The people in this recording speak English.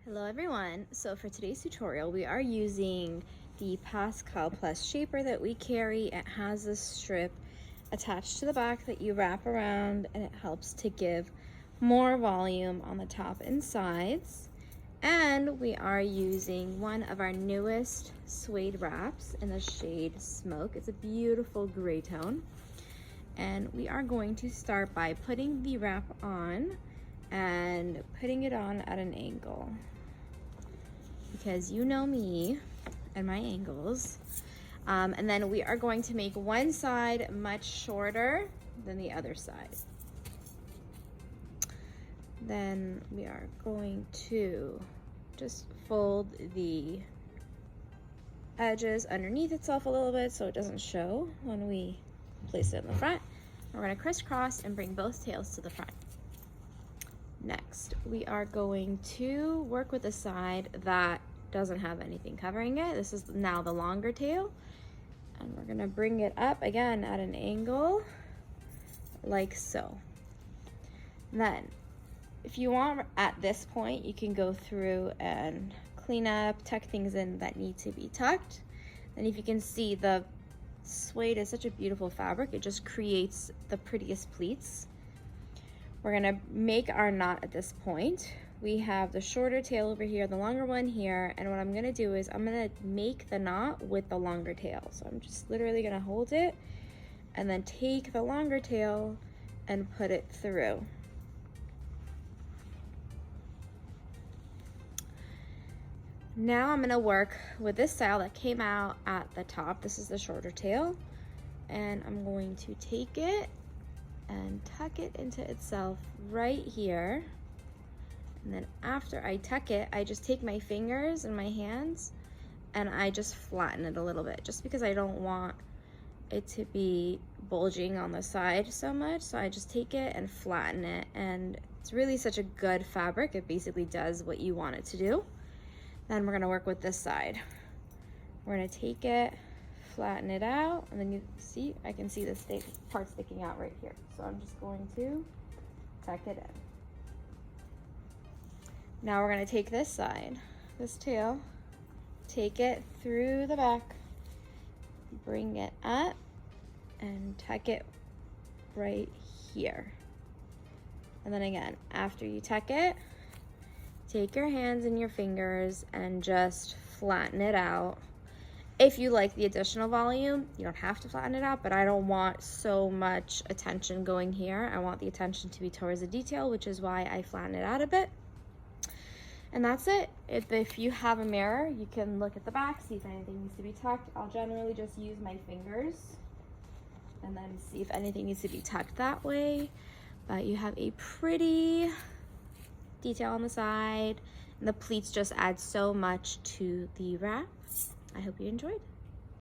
Hello everyone. So for today's tutorial, we are using the Pascal Plus shaper that we carry. It has this strip attached to the back that you wrap around, and it helps to give more volume on the top and sides. And we are using one of our newest suede wraps in the shade Smoke. It's a beautiful gray tone. And we are going to start by putting the wrap on and putting it on at an angle, because you know me and my angles. And then we are going to make one side much shorter than the other side. Then we are going to just fold the edges underneath itself a little bit so it doesn't show when we place it in the front. We're going to crisscross and bring both tails to the front. Next, we are going to work with the side that doesn't have anything covering it. This is now the longer tail, and we're going to bring it up again at an angle like so. Then if you want, at this point you can go through and clean up, tuck things in that need to be tucked. And if you can see, the suede is such a beautiful fabric, it just creates the prettiest pleats. We're gonna make our knot at this point. We have the shorter tail over here, the longer one here, and what I'm gonna do is I'm gonna make the knot with the longer tail. So I'm just literally gonna hold it and then take the longer tail and put it through. Now I'm gonna work with this style that came out at the top. This is the shorter tail, and I'm going to take it and tuck it into itself right here. And then after I tuck it, I just take my fingers and my hands and I just flatten it a little bit, just because I don't want it to be bulging on the side so much. So I just take it and flatten it, and it's really such a good fabric. It basically does what you want it to do. Then we're gonna work with this side. We're gonna take it, flatten it out, and then you see, I can see this part sticking out right here. So I'm just going to tuck it in. Now we're gonna take this side, this tail, take it through the back, bring it up, and tuck it right here. And then again, after you tuck it, take your hands and your fingers and just flatten it out. If you like the additional volume, you don't have to flatten it out, but I don't want so much attention going here. I want the attention to be towards the detail, which is why I flatten it out a bit. And that's it. If you have a mirror, you can look at the back, see if anything needs to be tucked. I'll generally just use my fingers and then see if anything needs to be tucked that way. But you have a pretty detail on the side, and the pleats just add so much to the wrap. I hope you enjoyed.